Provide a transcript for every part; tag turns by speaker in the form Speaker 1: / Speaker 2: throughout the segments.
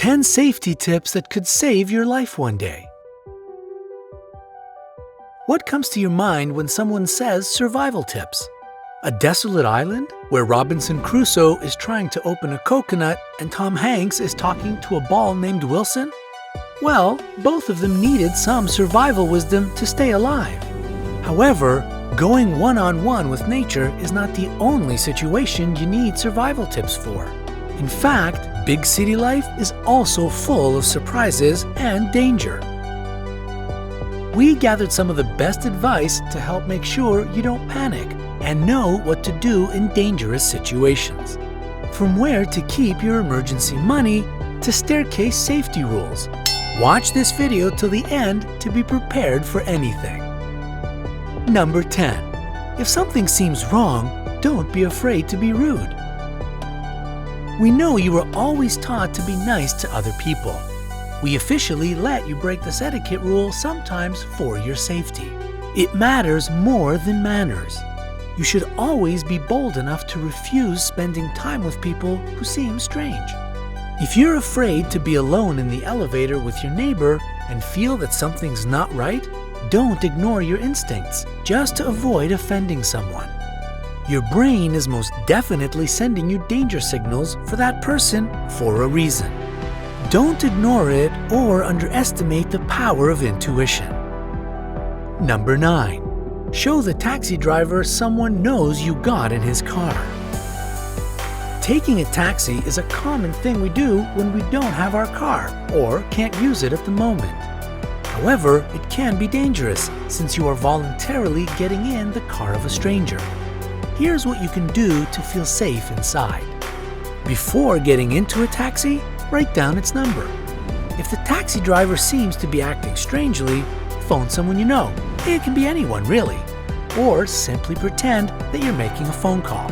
Speaker 1: 10 safety tips that could save your life one day. What comes to your mind when someone says survival tips? A desolate island where Robinson Crusoe is trying to open a coconut and Tom Hanks is talking to a ball named Wilson? Well, both of them needed some survival wisdom to stay alive. However, going one-on-one with nature is not the only situation you need survival tips for. In fact, big city life is also full of surprises and danger. We gathered some of the best advice to help make sure you don't panic and know what to do in dangerous situations. From where to keep your emergency money to staircase safety rules. Watch this video till the end to be prepared for anything. Number 10. If something seems wrong, don't be afraid to be rude. We know you were always taught to be nice to other people. We officially let you break this etiquette rule sometimes for your safety. It matters more than manners. You should always be bold enough to refuse spending time with people who seem strange. If you're afraid to be alone in the elevator with your neighbor and feel that something's not right, don't ignore your instincts just to avoid offending someone. Your brain is most definitely sending you danger signals for that person for a reason. Don't ignore it or underestimate the power of intuition. Number 9. Show the taxi driver someone knows you got in his car. Taking a taxi is a common thing we do when we don't have our car or can't use it at the moment. However, it can be dangerous since you are voluntarily getting in the car of a stranger. Here's what you can do to feel safe inside. Before getting into a taxi, write down its number. If the taxi driver seems to be acting strangely, phone someone you know. It can be anyone, really. Or simply pretend that you're making a phone call.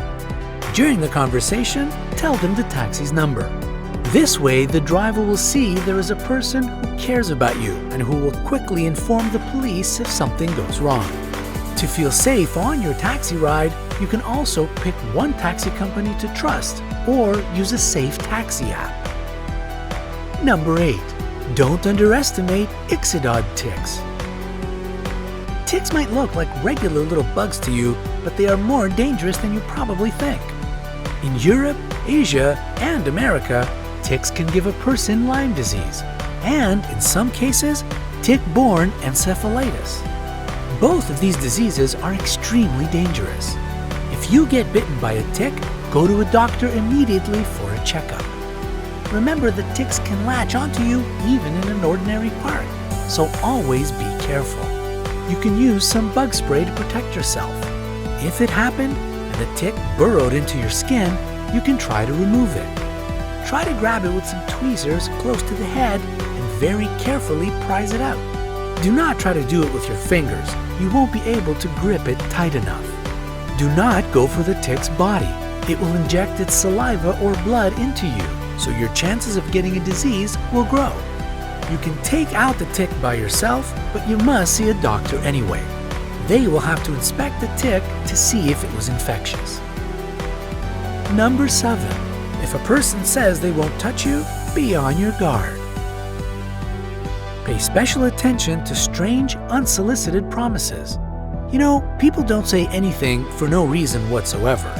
Speaker 1: During the conversation, tell them the taxi's number. This way, the driver will see there is a person who cares about you and who will quickly inform the police if something goes wrong. To feel safe on your taxi ride, you can also pick one taxi company to trust or use a safe taxi app. Number 8. Don't underestimate ixodid ticks. Ticks might look like regular little bugs to you, but they are more dangerous than you probably think. In Europe, Asia, and America, ticks can give a person Lyme disease, and in some cases, tick-borne encephalitis. Both of these diseases are extremely dangerous. If you get bitten by a tick, go to a doctor immediately for a checkup. Remember that ticks can latch onto you even in an ordinary park, so always be careful. You can use some bug spray to protect yourself. If it happened and the tick burrowed into your skin, you can try to remove it. Try to grab it with some tweezers close to the head and very carefully prise it out. Do not try to do it with your fingers. You won't be able to grip it tight enough. Do not go for the tick's body. It will inject its saliva or blood into you, so your chances of getting a disease will grow. You can take out the tick by yourself, but you must see a doctor anyway. They will have to inspect the tick to see if it was infectious. Number 7. If a person says they won't touch you, be on your guard. Pay special attention to strange, unsolicited promises. You know, people don't say anything for no reason whatsoever.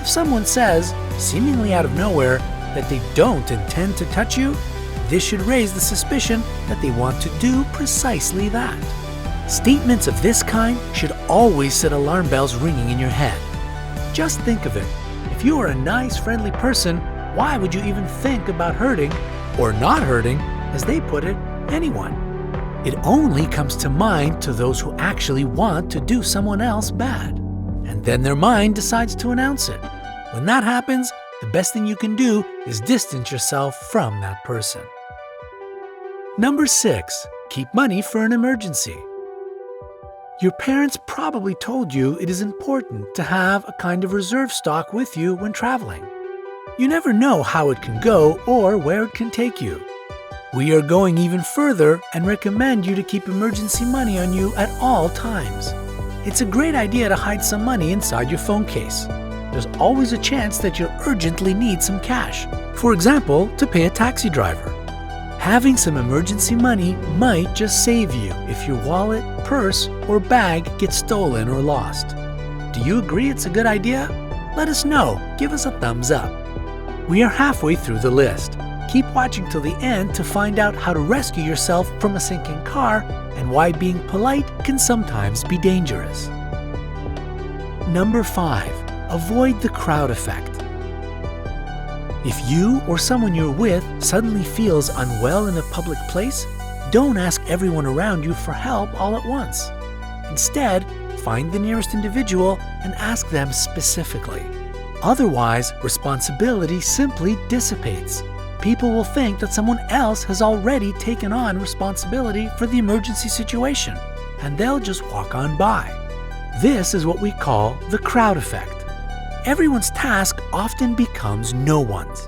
Speaker 1: If someone says, seemingly out of nowhere, that they don't intend to touch you, this should raise the suspicion that they want to do precisely that. Statements of this kind should always set alarm bells ringing in your head. Just think of it. If you are a nice, friendly person, why would you even think about hurting, or not hurting, as they put it, anyone? It only comes to mind to those who actually want to do someone else bad. And then their mind decides to announce it. When that happens, the best thing you can do is distance yourself from that person. Number 6. Keep money for an emergency. Your parents probably told you it is important to have a kind of reserve stock with you when traveling. You never know how it can go or where it can take you. We are going even further and recommend you to keep emergency money on you at all times. It's a great idea to hide some money inside your phone case. There's always a chance that you'll urgently need some cash. For example, to pay a taxi driver. Having some emergency money might just save you if your wallet, purse, or bag gets stolen or lost. Do you agree it's a good idea? Let us know. Give us a thumbs up. We are halfway through the list. Keep watching till the end to find out how to rescue yourself from a sinking car and why being polite can sometimes be dangerous. Number 5. Avoid the crowd effect. If you or someone you're with suddenly feels unwell in a public place, don't ask everyone around you for help all at once. Instead, find the nearest individual and ask them specifically. Otherwise, responsibility simply dissipates. People will think that someone else has already taken on responsibility for the emergency situation, and they'll just walk on by. This is what we call the crowd effect. Everyone's task often becomes no one's.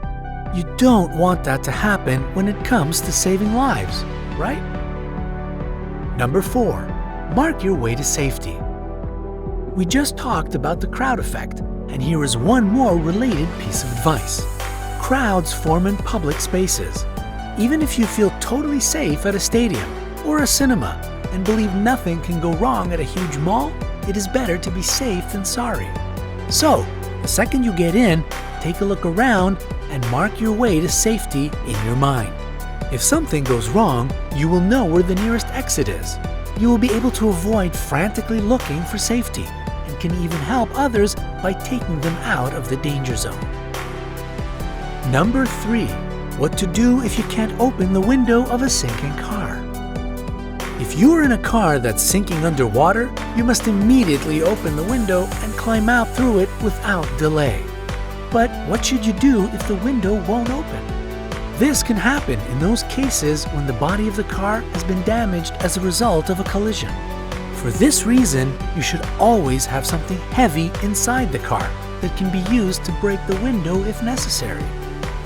Speaker 1: You don't want that to happen when it comes to saving lives, right? Number 4. Mark your way to safety. We just talked about the crowd effect, and here is one more related piece of advice. Crowds form in public spaces. Even if you feel totally safe at a stadium or a cinema and believe nothing can go wrong at a huge mall, it is better to be safe than sorry. So, the second you get in, take a look around and mark your way to safety in your mind. If something goes wrong, you will know where the nearest exit is. You will be able to avoid frantically looking for safety and can even help others by taking them out of the danger zone. Number 3. What to do if you can't open the window of a sinking car. If you are in a car that's sinking underwater, you must immediately open the window and climb out through it without delay. But what should you do if the window won't open? This can happen in those cases when the body of the car has been damaged as a result of a collision. For this reason, you should always have something heavy inside the car that can be used to break the window if necessary.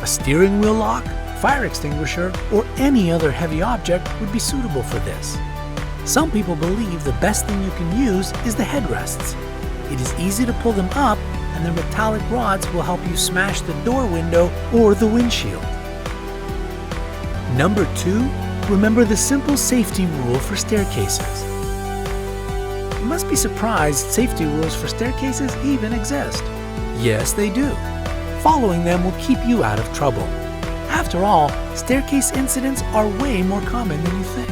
Speaker 1: A steering wheel lock, fire extinguisher, or any other heavy object would be suitable for this. Some people believe the best thing you can use is the headrests. It is easy to pull them up, and their metallic rods will help you smash the door window or the windshield. Number 2, remember the simple safety rule for staircases. You must be surprised safety rules for staircases even exist. Yes, they do. Following them will keep you out of trouble. After all, staircase incidents are way more common than you think.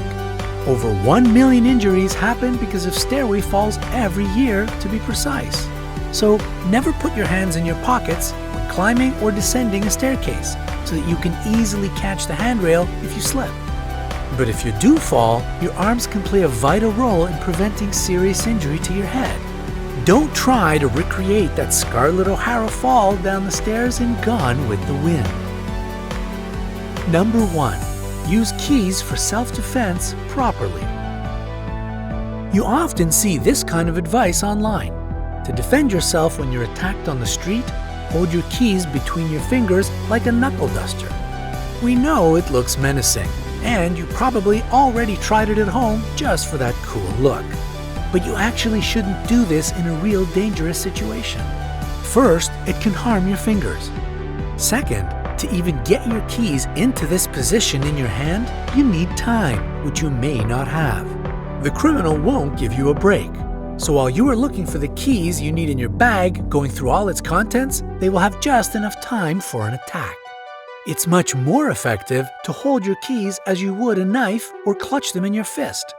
Speaker 1: Over 1 million injuries happen because of stairway falls every year, to be precise. So never put your hands in your pockets when climbing or descending a staircase so that you can easily catch the handrail if you slip. But if you do fall, your arms can play a vital role in preventing serious injury to your head. Don't try to recreate that Scarlett O'Hara fall down the stairs in Gone with the Wind. Number 1. Use keys for self-defense properly. You often see this kind of advice online. To defend yourself when you're attacked on the street, hold your keys between your fingers like a knuckle duster. We know it looks menacing, and you probably already tried it at home just for that cool look. But you actually shouldn't do this in a real dangerous situation. First, it can harm your fingers. Second, to even get your keys into this position in your hand, you need time, which you may not have. The criminal won't give you a break. So while you are looking for the keys you need in your bag, going through all its contents, they will have just enough time for an attack. It's much more effective to hold your keys as you would a knife or clutch them in your fist.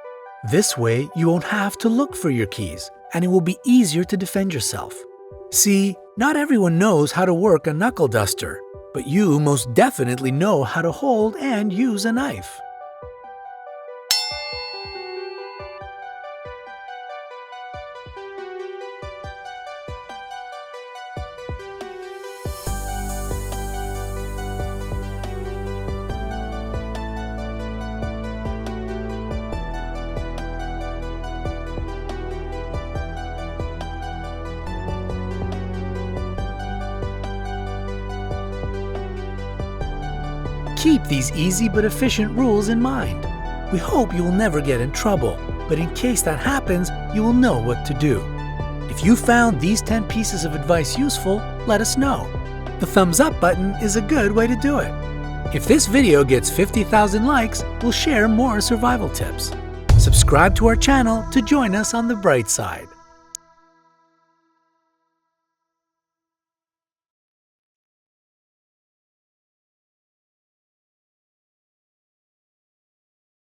Speaker 1: This way, you won't have to look for your keys, and it will be easier to defend yourself. See, not everyone knows how to work a knuckle duster, but you most definitely know how to hold and use a knife. Keep these easy but efficient rules in mind. We hope you will never get in trouble, but in case that happens, you will know what to do. If you found these 10 pieces of advice useful, let us know. The thumbs up button is a good way to do it. If this video gets 50,000 likes, we'll share more survival tips. Subscribe to our channel to join us on the bright side.